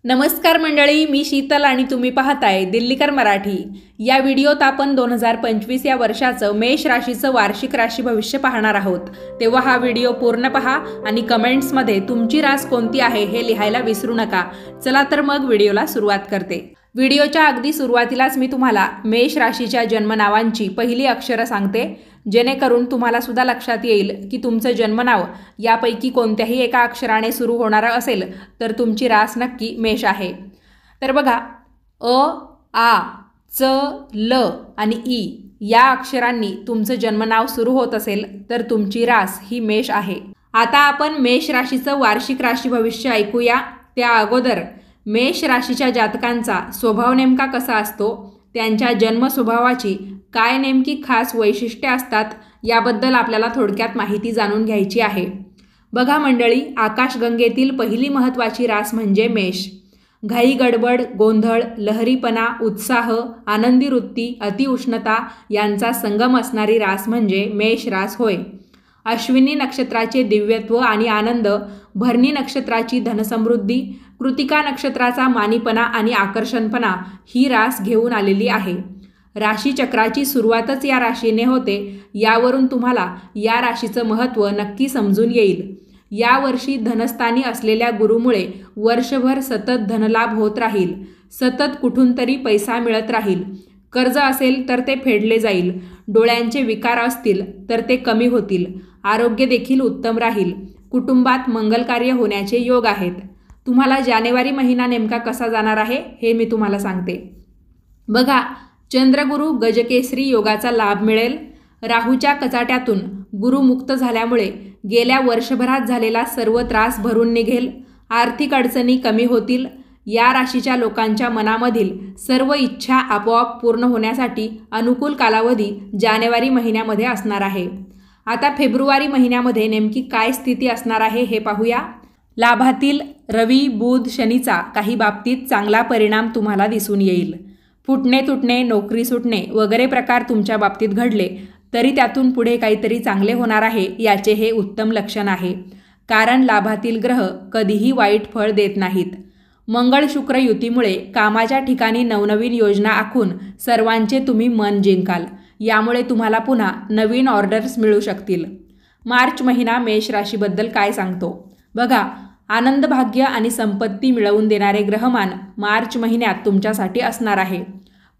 नमस्कार मंडळी, मी शीतल आणि तुम्ही पाहताय दिल्लीकर मराठी। या व्हिडिओत आपण 2025 या वर्षाचं मेष राशीचं वार्षिक राशी भविष्य पाहणार आहोत। तेव्हा हा व्हिडिओ पूर्ण पहा आणि कमेंट्समध्ये तुमची रास कोणती आहे हे लिहायला विसरू नका। चला तर मग व्हिडिओला सुरुवात करते। व्हिडिओच्या अगदी सुरुवातीलाच मी तुम्हाला मेष राशीच्या जन्मनावांची पहिली अक्षरं सांगते, जेणेकरून तुम्हाला सुद्धा लक्षात येईल की तुमचं जन्मनाव यापैकी कोणत्याही एका अक्षराने सुरू होणारं असेल तर तुमची रास नक्की मेष आहे। तर बघा, अ, आ, च, ल आणि ई या अक्षरांनी तुमचं जन्मनाव सुरू होत असेल तर तुमची रास ही मेष आहे। आता आपण मेष राशीचं वार्षिक राशी भविष्य ऐकूया। त्या अगोदर मेष राशीच्या जातकांचा स्वभाव नेमका कसा असतो, त्यांच्या जन्म स्वभावाची काय नेमकी खास वैशिष्ट्ये असतात याबद्दल आपल्याला थोडक्यात माहिती जाणून घ्यायची आहे। बघा मंडळी, आकाशगंगेतील पहिली महत्त्वाची रास म्हणजे मेष। घाई गडबड, गोंधळ, लहरीपणा, उत्साह, आनंदी वृत्ती, अतिउष्णता यांचा संगम असणारी रास म्हणजे मेष रास होय। अश्विनी नक्षत्राचे दिव्यत्व आणि आनंद, भरणी नक्षत्राची धनसमृद्धी, कृतिका नक्षत्राचा मानीपणा आणि आकर्षणपणा ही रास घेऊन आलेली आहे। राशीचक्राची सुरुवातच या राशीने होते, यावरून तुम्हाला या राशीचं महत्त्व नक्की समजून येईल। यावर्षी धनस्थानी असलेल्या गुरुमुळे वर्षभर सतत धनलाभ होत राहील, सतत कुठून तरी पैसा मिळत राहील। कर्ज असेल तर ते फेडले जाईल, डोळ्यांचे विकार असतील तर ते कमी होतील, आरोग्य देखील उत्तम राहील, कुटुंबात मंगलकार्य होण्याचे योग आहेत। तुम्हाला जानेवारी महिना नेमका कसा जाणार आहे हे मी तुम्हाला सांगते। बघा, चंद्रगुरु गजकेसरी योगाचा लाभ मिळेल। राहूच्या कचाट्यातून गुरु मुक्त झाल्यामुळे गेल्या वर्षभरात झालेला सर्व त्रास भरून निघेल, आर्थिक अडचणी कमी होतील। या राशीच्या लोकांच्या मनामधील सर्व इच्छा आपोआप पूर्ण होण्यासाठी अनुकूल कालावधी जानेवारी महिन्यामध्ये असणार आहे। आता फेब्रुवारी महिन्यामध्ये नेमकी काय स्थिती असणार आहे हे पाहूया। लाभातील रवी, बुध, शनीचा काही बाबतीत चांगला परिणाम तुम्हाला दिसून येईल। फुटणे, तुटणे, नोकरी सुटणे वगैरे प्रकार तुमच्या बाबतीत घडले तरी त्यातून पुढे काहीतरी चांगले होणार आहे याचे हे उत्तम लक्षण आहे, कारण लाभातील ग्रह कधीही वाईट फळ देत नाहीत। मंगळ शुक्र युतीमुळे कामाच्या ठिकाणी नवनवीन योजना आखून सर्वांचे तुम्ही मन जिंकाल, यामुळे तुम्हाला पुन्हा नवीन ऑर्डर्स मिळू शकतील। मार्च महिना मेष राशीबद्दल काय सांगतो बघा, आनंद, भाग्य आणि संपत्ती मिळवून देणारे ग्रहमान मार्च महिन्यात तुमच्यासाठी असणार आहे।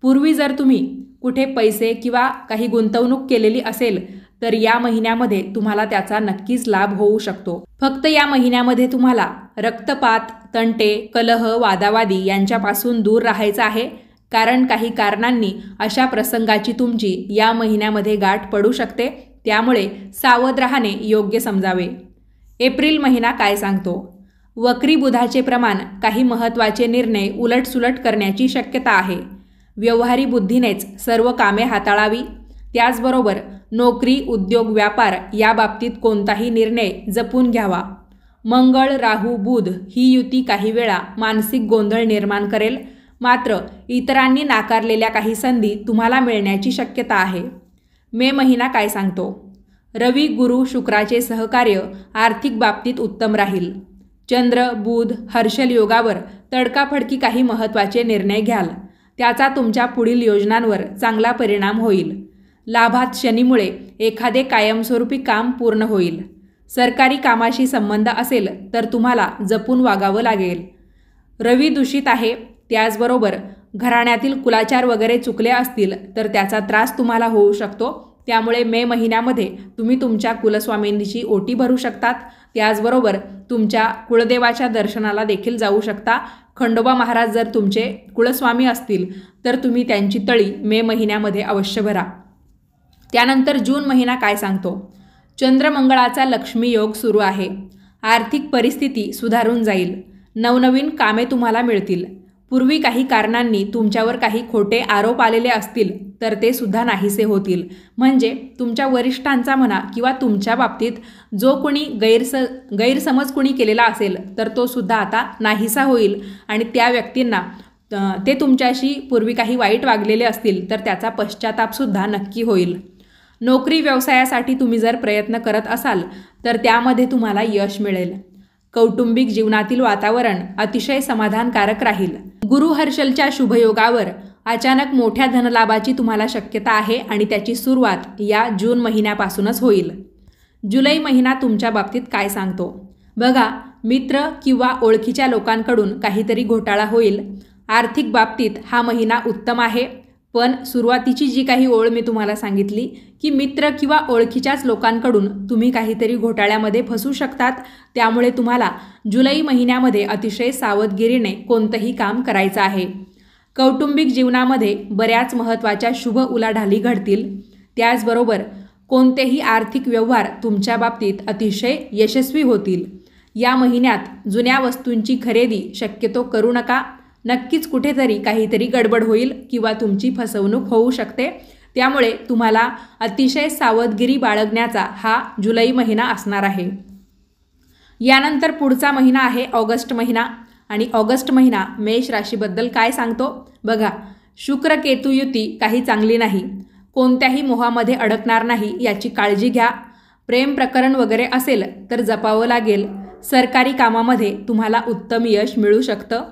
पूर्वी जर तुम्ही कुठे पैसे किंवा काही गुंतवणूक केलेली असेल तर या महिन्यामध्ये तुम्हाला त्याचा नक्कीच लाभ होऊ शकतो। फक्त या महिन्यामध्ये तुम्हाला रक्तपात, तंटे, कलह, वादावादी यांच्यापासून दूर राहायचं आहे, कारण काही कारणांनी अशा प्रसंगाची तुमची या महिन्यामध्ये गाठ पडू शकते, त्यामुळे सावध राहणे योग्य समजावे। एप्रिल महिना काय सांगतो, वक्री बुधाचे प्रमाण काही महत्त्वाचे निर्णय उलटसुलट करण्याची शक्यता आहे। व्यवहारी बुद्धीनेच सर्व कामे हाताळावी, त्याचबरोबर नोकरी, उद्योग, व्यापार या बाबतीत कोणताही निर्णय जपून घ्यावा। मंगळ, राहू, बुध ही युती काही वेळा मानसिक गोंधळ निर्माण करेल, मात्र इतरांनी नाकारलेल्या काही संधी तुम्हाला मिळण्याची शक्यता आहे। मे महिना काय सांगतो, रवी, गुरु, शुक्राचे सहकार्य आर्थिक बाबतीत उत्तम राहील। चंद्र, बुध, हर्षल योगावर तडकाफडकी काही महत्त्वाचे निर्णय घ्याल, त्याचा तुमच्या पुढील योजनांवर चांगला परिणाम होईल। लाभात शनीमुळे एखादे कायमस्वरूपी काम पूर्ण होईल। सरकारी कामाशी संबंध असेल तर तुम्हाला जपून वागावं लागेल। रवी दूषित आहे, त्याचबरोबर घराण्यातील कुलाचार वगैरे चुकले असतील तर त्याचा त्रास तुम्हाला होऊ शकतो, त्यामुळे मे महिन्यामध्ये तुम्ही तुमच्या कुलस्वामींची ओटी भरू शकतात, त्याचबरोबर तुमच्या कुळदेवाच्या दर्शनाला देखील जाऊ शकता। खंडोबा महाराज जर तुमचे कुलस्वामी असतील तर तुम्ही त्यांची तळी मे महिन्यामध्ये अवश्य भरा। त्यानंतर जून महिना काय सांगतो, चंद्रमंगळाचा लक्ष्मी योग सुरू आहे, आर्थिक परिस्थिती सुधारून जाईल, नवनवीन कामे तुम्हाला मिळतील। पूर्वी काही कारणांनी तुमच्यावर काही खोटे आरोप आलेले असतील तर ते सुद्धा नाहीसे होतील, म्हणजे तुमच्या वरिष्ठांचा म्हणा किंवा तुमच्या बाबतीत जो कोणी गैरसमज कोणी केलेला असेल तर तो सुद्धा आता नाहीसा होईल आणि त्या व्यक्तींना ते तुमच्याशी पूर्वी काही वाईट वागलेले असतील तर त्याचा पश्चातापसुद्धा नक्की होईल। नोकरी व्यवसायासाठी तुम्ही जर प्रयत्न करत असाल तर त्यामध्ये तुम्हाला यश मिळेल। कौटुंबिक जीवनातील वातावरण अतिशय समाधानकारक राहील। गुरु हर्षलच्या शुभयोगावर अचानक मोठ्या धनलाभाची तुम्हाला शक्यता आहे आणि त्याची सुरुवात या जून महिन्यापासूनच होईल। जुलै महिना तुमच्या बाबतीत काय सांगतो? बघा, मित्र किंवा ओळखीच्या लोकांकडून काहीतरी घोटाळा होईल। आर्थिक बाबतीत हा महिना उत्तम आहे, पण सुरुवातीची जी काही ओळ मी तुम्हाला सांगितली की मित्र किंवा ओळखीच्याच लोकांकडून तुम्ही काहीतरी घोटाळ्यामध्ये फसू शकतात, त्यामुळे तुम्हाला जुलै महिन्यामध्ये अतिशय सावधगिरीने कोणतंही काम करायचं आहे। कौटुंबिक जीवनामध्ये बऱ्याच महत्त्वाच्या शुभ उलाढाली घडतील। त्याचबरोबर कोणतेही आर्थिक व्यवहार तुमच्या बाबतीत अतिशय यशस्वी होतील। या महिन्यात जुन्या वस्तूंची खरेदी शक्यतो करू नका। नक्कीच कुठेतरी काहीतरी गडबड होईल किंवा तुमची फसवणूक होऊ शकते, त्यामुळे तुम्हाला अतिशय सावधगिरी बाळगण्याचा हा जुलै महिना असणार आहे। यानंतर पुढचा महिना आहे ऑगस्ट महिना, आणि ऑगस्ट महिना मेष राशीबद्दल काय सांगतो? बघा, शुक्र केतू युती काही चांगली नाही। कोणत्याही मोहामध्ये अडकणार नाही याची काळजी घ्या। प्रेम प्रकरण वगैरे असेल तर जपावं लागेल। सरकारी कामामध्ये तुम्हाला उत्तम यश मिळू शकतं।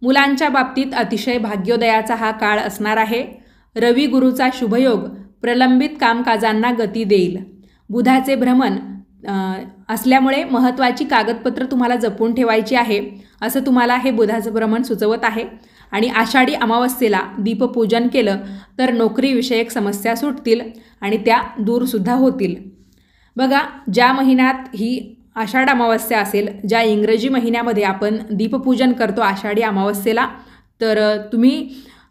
मुलांच्या बाबतीत अतिशय भाग्योदयाचा हा काळ असणार आहे। रवी गुरुचा शुभयोग प्रलंबित कामकाजांना गती देईल। बुधाचे भ्रमण असल्यामुळे महत्त्वाची कागदपत्र तुम्हाला जपून ठेवायची आहे, असं तुम्हाला हे बुधाचं भ्रमण सुचवत आहे। आणि आषाढी अमावस्येला दीपपूजन केलं तर नोकरीविषयक समस्या सुटतील आणि त्या दूरसुद्धा होतील। बघा, ज्या महिन्यात ही आषाढ अमावस्या असेल, ज्या इंग्रजी महिन्यामध्ये आपण दीपपूजन करतो आषाढी अमावस्येला, तर तुम्ही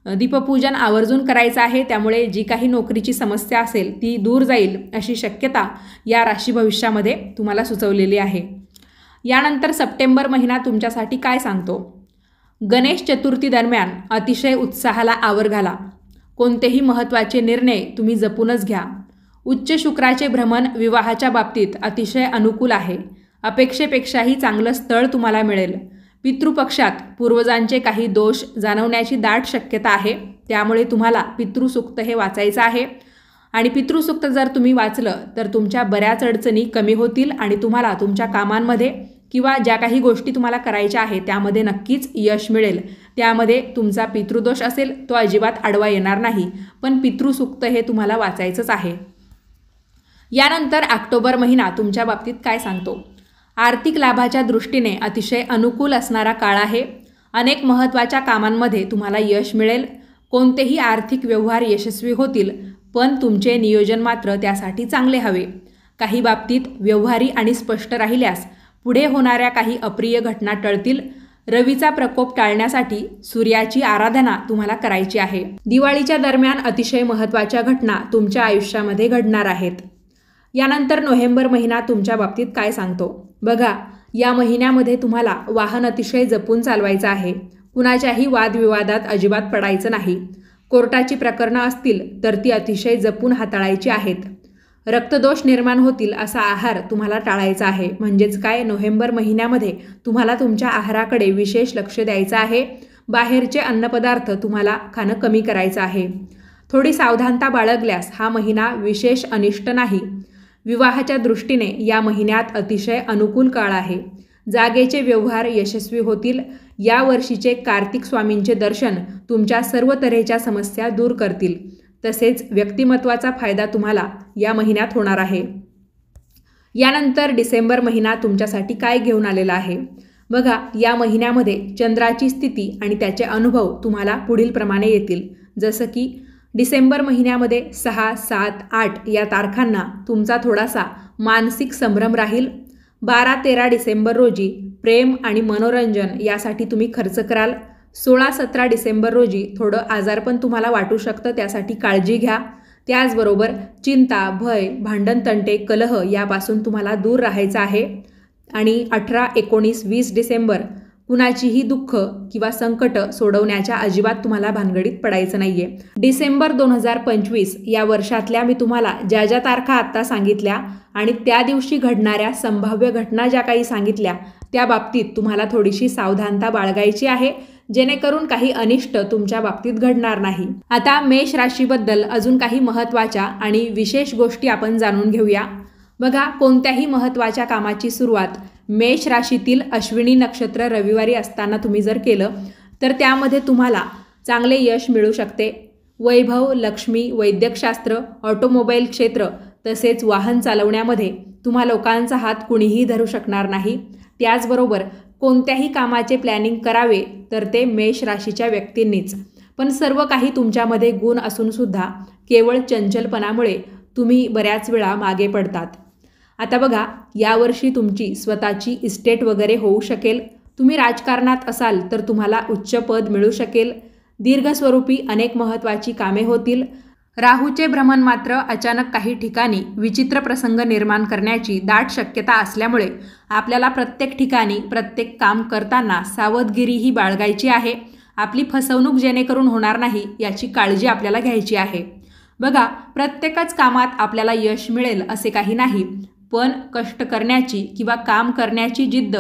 दीपपूजन आवर्जून करायचं आहे। त्यामुळे जी काही नोकरीची समस्या असेल ती दूर जाईल अशी शक्यता या राशी भविष्यामध्ये तुम्हाला सुचवलेली आहे। यानंतर सप्टेंबर महिना तुमच्यासाठी काय सांगतो? गणेश चतुर्थी दरम्यान अतिशय उत्साहाला आवर घाला। कोणतेही महत्त्वाचे निर्णय तुम्ही जपूनच घ्या। उच्च शुक्राचे भ्रमण विवाहाच्या बाबतीत अतिशय अनुकूल आहे। अपेक्षेपेक्षाही चांगलं स्थळ तुम्हाला मिळेल। पितृपक्षात पूर्वजांचे काही दोष जाणवण्याची दाट शक्यता आहे, त्यामुळे तुम्हाला पितृसूक्त हे वाचायचं आहे। आणि पितृसूक्त जर तुम्ही वाचलं तर तुमच्या बऱ्याच अडचणी कमी होतील आणि तुम्हाला तुमच्या कामांमध्ये किंवा ज्या काही गोष्टी तुम्हाला करायच्या आहे त्यामध्ये नक्कीच यश मिळेल। त्यामध्ये तुमचा पितृदोष असेल तो अजिबात आडवा येणार नाही, पण पितृसूक्त हे तुम्हाला वाचायचंच आहे। यानंतर ऑक्टोबर महिना तुमच्या बाबतीत काय सांगतो? आर्थिक लाभाच्या दृष्टीने अतिशय अनुकूल असणारा काळ आहे। अनेक महत्त्वाच्या कामांमध्ये तुम्हाला यश मिळेल। कोणतेही आर्थिक व्यवहार यशस्वी होतील, पण तुमचे नियोजन मात्र त्यासाठी चांगले हवे। काही बाबतीत व्यवहारी आणि स्पष्ट राहिल्यास पुढे होणाऱ्या काही अप्रिय घटना टळतील। रवीचा प्रकोप टाळण्यासाठी सूर्याची आराधना तुम्हाला करायची आहे। दिवाळीच्या दरम्यान अतिशय महत्त्वाच्या घटना तुमच्या आयुष्यामध्ये घडणार आहेत। यानंतर नोव्हेंबर महिना तुमच्या बाबतीत काय सांगतो? बघा, या महिन्यामध्ये तुम्हाला वाहन अतिशय जपून चालवायचं आहे। कुणाच्याही वादविवादात अजिबात पडायचं नाही। कोर्टाची प्रकरणं असतील तर ती अतिशय जपून हाताळायची आहेत। रक्तदोष निर्माण होतील असा आहार तुम्हाला टाळायचा आहे। म्हणजेच काय, नोव्हेंबर महिन्यामध्ये तुम्हाला तुमच्या आहाराकडे विशेष लक्ष द्यायचं आहे। बाहेरचे अन्नपदार्थ तुम्हाला खाणं कमी करायचं आहे। थोडी सावधानता बाळगल्यास हा महिना विशेष अनिष्ट नाही। विवाहाच्या दृष्टीने या महिन्यात अतिशय अनुकूल काळ आहे। जागेचे व्यवहार यशस्वी होतील। या वर्षीचे कार्तिक स्वामींचे दर्शन तुमच्या सर्व तऱ्हेच्या समस्या दूर करतील। तसेच व्यक्तिमत्वाचा फायदा तुम्हाला या महिन्यात होणार आहे। यानंतर डिसेंबर महिना तुमच्यासाठी काय घेऊन आलेला आहे? बघा, या महिन्यामध्ये चंद्राची स्थिती आणि त्याचे अनुभव तुम्हाला पुढील प्रमाणे येतील। जसं की डिसेंबर महिन्यामध्ये 6, 7, 8 या तारखांना तुमचा थोडासा मानसिक संभ्रम राहील। 12, 13 डिसेंबर रोजी प्रेम आणि मनोरंजन यासाठी तुम्ही खर्च कराल। 16, 17 डिसेंबर रोजी थोडं आजारपण तुम्हाला वाटू शकतं, त्यासाठी काळजी घ्या। त्याचबरोबर चिंता, भय, भांडणतंटे, कलह यापासून तुम्हाला दूर राहायचं आहे। आणि 18, 19, 20 डिसेंबर कुणाचीही दुःख किंवा संकट सोडवण्याच्या अजिबात तुम्हाला भानगडीत पडायचं नाहीये। डिसेंबर 2025 या वर्षातल्या मी तुम्हाला ज्या ज्या तारखा आत्ता सांगितल्या आणि त्या दिवशी घडणाऱ्या संभाव्य घटना ज्या काही सांगितल्या त्या बाबतीत तुम्हाला थोडीशी सावधानता बाळगायची आहे, जेणेकरून काही अनिष्ट तुमच्या बाबतीत घडणार नाही। आता मेष राशीबद्दल अजून काही महत्त्वाच्या आणि विशेष गोष्टी आपण जाणून घेऊया। बघा, कोणत्याही महत्त्वाच्या कामाची सुरुवात मेष राशीतील अश्विनी नक्षत्र रविवारी असताना तुम्ही जर केलं तर त्यामध्ये तुम्हाला चांगले यश मिळू शकते। वैभव, लक्ष्मी, वैद्यकशास्त्र, ऑटोमोबाईल क्षेत्र तसेच वाहन चालवण्यामध्ये तुम्हा लोकांचा हात कुणीही धरू शकणार नाही। त्याचबरोबर कोणत्याही कामाचे प्लॅनिंग करावे तर ते मेष राशीच्या व्यक्तींनीच, पण सर्व काही तुमच्यामध्ये गुण असूनसुद्धा केवळ चंचलपणामुळे तुम्ही बऱ्याच वेळा मागे पडतात। आता बघा, यावर्षी तुमची स्वतःची इस्टेट वगैरे होऊ शकेल। तुम्ही राजकारणात असाल तर तुम्हाला उच्च पद मिळू शकेल। दीर्घस्वरूपी अनेक महत्त्वाची कामे होतील। राहूचे भ्रमण मात्र अचानक काही ठिकाणी विचित्र प्रसंग निर्माण करण्याची दाट शक्यता असल्यामुळे आपल्याला प्रत्येक ठिकाणी प्रत्येक काम करताना सावधगिरीही बाळगायची आहे। आपली फसवणूक जेणेकरून होणार नाही याची काळजी आपल्याला घ्यायची आहे। बघा, प्रत्येकच कामात आपल्याला यश मिळेल असे काही नाही, पण कष्ट करण्याची किंवा काम करण्याची जिद्द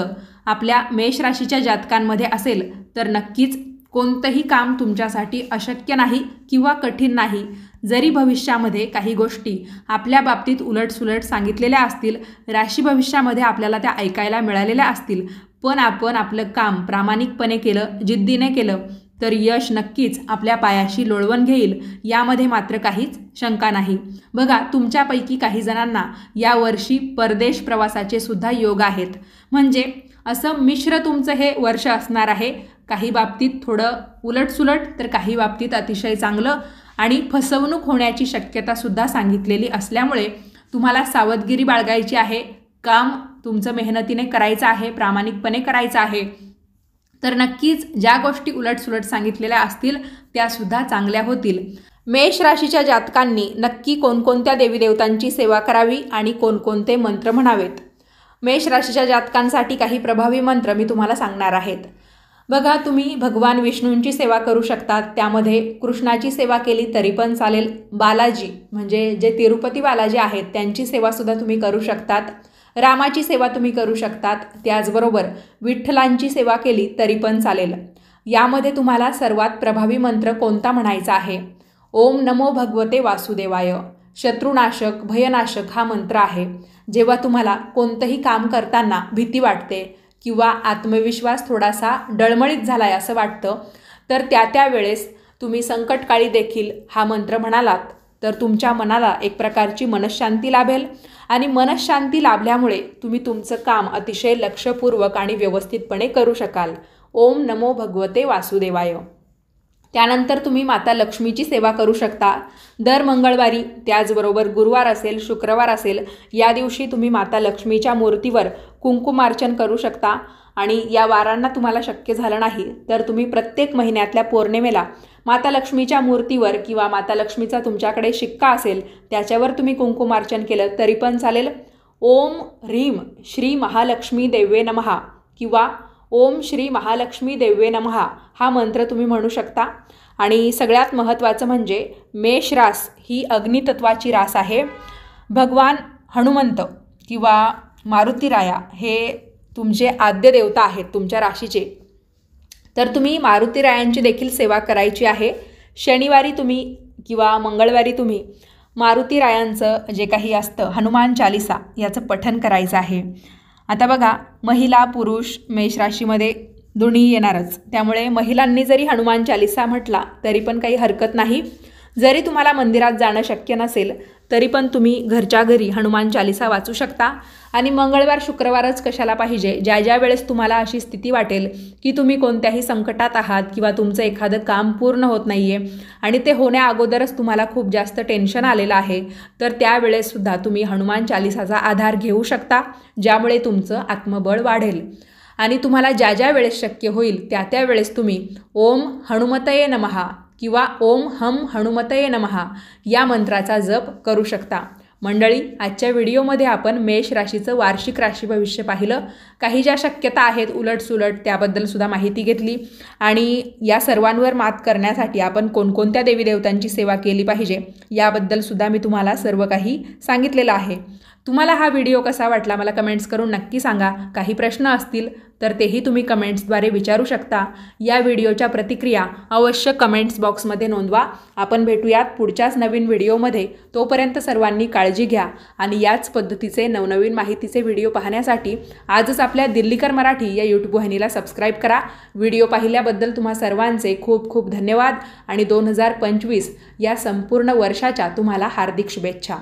आपल्या मेष राशीच्या जातकांमध्ये असेल तर नक्कीच कोणतंही काम तुमच्यासाठी अशक्य नाही किंवा कठीण नाही। जरी भविष्यामध्ये काही गोष्टी आपल्या बाबतीत उलटसुलट सांगितलेल्या असतील, राशी भविष्यामध्ये आपल्याला त्या ऐकायला मिळालेल्या असतील, पण आपण आपलं काम प्रामाणिकपणे केलं, जिद्दीने केलं तर यश नक्कीच आपल्या पायाशी लोळवून घेईल, यामध्ये मात्र काहीच शंका नाही। बघा, तुमच्यापैकी काही जणांना यावर्षी परदेश प्रवासाचे सुद्धा योग आहेत। म्हणजे असं मिश्र तुमचं हे वर्ष असणार आहे। काही बाबतीत थोडं उलटसुलट तर काही बाबतीत अतिशय चांगलं, आणि फसवणूक होण्याची शक्यतासुद्धा सांगितलेली असल्यामुळे तुम्हाला सावधगिरी बाळगायची आहे। काम तुमचं मेहनतीने करायचं आहे, प्रामाणिकपणे करायचं आहे, तर नक्कीच ज्या गोष्टी उलटसुलट सांगितलेल्या असतील त्यासुद्धा चांगल्या होतील। मेष राशीच्या जातकांनी नक्की कोणकोणत्या देवीदेवतांची सेवा करावी आणि कोणकोणते मंत्र म्हणावेत? मेष राशीच्या जातकांसाठी काही प्रभावी मंत्र मी तुम्हाला सांगणार आहेत। बघा, तुम्ही भगवान विष्णूंची सेवा करू शकतात, त्यामध्ये कृष्णाची सेवा केली तरी पण चालेल। बालाजी म्हणजे जे तिरुपती बालाजी आहेत त्यांची सेवासुद्धा तुम्ही करू शकतात। रामाची सेवा तुम्ही करू शकतात। त्याचबरोबर विठ्ठलांची सेवा केली तरी पण चालेल। यामध्ये तुम्हाला सर्वात प्रभावी मंत्र कोणता म्हणायचा आहे? ओम नमो भगवते वासुदेवाय। शत्रुनाशक, भयनाशक हा मंत्र आहे। जेव्हा तुम्हाला कोणतंही काम करताना भीती वाटते किंवा आत्मविश्वास थोडासा डळमळीत झालाय असं वाटतं, तर त्या वेळेस तुम्ही संकटकाळी देखील हा मंत्र म्हणालात तर तुमच्या मनाला एक प्रकारची मनःशांती लाभेल, आणि मनःशांती लाभल्यामुळे तुम्ही तुमचं काम अतिशय लक्षपूर्वक आणि व्यवस्थितपणे करू शकाल। ओम नमो भगवते वासुदेवाय। त्यानंतर तुम्ही माता लक्ष्मीची सेवा करू शकता दर मंगळवारी। त्याचबरोबर गुरुवार असेल, शुक्रवार असेल, या दिवशी तुम्ही माता लक्ष्मीच्या मूर्तीवर कुंकुमार्चन करू शकता। आणि या वारांना तुम्हाला शक्य झालं नाही तर तुम्ही प्रत्येक महिन्यातल्या पौर्णिमेला माता लक्ष्मीच्या मूर्तीवर किंवा माता लक्ष्मीचा तुमच्याकडे शिक्का असेल त्याच्यावर तुम्ही कुंकुमार्चन केलं तरी पण चालेल। ओम ह्रीम श्री महालक्ष्मी देवे नमः किंवा ओम श्री महालक्ष्मी देवे नमः हा मंत्र तुम्ही म्हणू शकता। आणि सगळ्यात महत्त्वाचं म्हणजे मेष रास ही अग्नितत्वाची रास आहे। भगवान हनुमंत किंवा मारुतीराया हे तुमचे आद्य देवता आहेत तुमच्या राशीचे, तर तुम्ही मारुतीरायांची देखील सेवा करायची आहे। शनिवारी तुम्ही किंवा मंगळवारी तुम्ही मारुतीरायांचं जे काही असतं हनुमान चालिसा याचं पठण करायचं आहे। आता बघा, महिला पुरुष मेष राशीमध्ये दोन्ही येणारच, त्यामुळे महिलांनी जरी हनुमान चालिसा म्हटला तरी पण काही हरकत नाही। जरी तुम्हाला मंदिरात जाणं शक्य नसेल तरी पण तुम्ही घरच्या घरी हनुमान चालिसा वाचू शकता। आणि मंगळवार शुक्रवारच कशाला पाहिजे, ज्या ज्या वेळेस तुम्हाला अशी स्थिती वाटेल की तुम्ही कोणत्याही संकटात आहात किंवा तुमचं एखादं काम पूर्ण होत नाही आहे आणि ते होण्या अगोदरच तुम्हाला खूप जास्त टेन्शन आलेलं आहे, तर त्यावेळेससुद्धा तुम्ही हनुमान चालिसाचा आधार घेऊ शकता, ज्यामुळे तुमचं आत्मबळ वाढेल। आणि तुम्हाला ज्या ज्या वेळेस शक्य होईल त्या वेळेस तुम्ही ओम हनुमतये नमः किंवा ओम हम हनुमतये नमः या मंत्राचा जप करू शकता। मंडळी, आजच्या व्हिडिओमध्ये आपण मेष राशीचं वार्षिक राशी भविष्य पाहिलं। काही ज्या शक्यता आहेत उलटसुलट त्याबद्दल सुद्धा माहिती घेतली, आणि या सर्वांवर मात करण्यासाठी आपण कोणकोणत्या देवीदेवतांची सेवा केली पाहिजे याबद्दल सुद्धा मी तुम्हाला सर्व काही सांगितलेलं आहे। तुम्हाला हा व्हिडिओ कसा वाटला मला कमेंट्स करून नक्की सांगा. काही प्रश्न असतील तर तेही तुम्ही कमेंट्सद्वारे विचारू शकता. या व्हिडिओच्या प्रतिक्रिया अवश्य कमेंट्स बॉक्समध्ये नोंदवा. आपण भेटूयात पुढच्याच नवीन व्हिडिओमध्ये. तोपर्यंत सर्वांनी काळजी घ्या आणि याच पद्धतीचे नवनवीन माहितीचे व्हिडिओ पाहण्यासाठी आजच आपल्या दिल्लीकर मराठी या यूट्यूब वाहिनीला सबस्क्राईब करा. व्हिडिओ पाहिल्याबद्दल तुम्हा सर्वांचे खूप खूप धन्यवाद आणि 2025 या संपूर्ण वर्षाच्या तुम्हाला हार्दिक शुभेच्छा.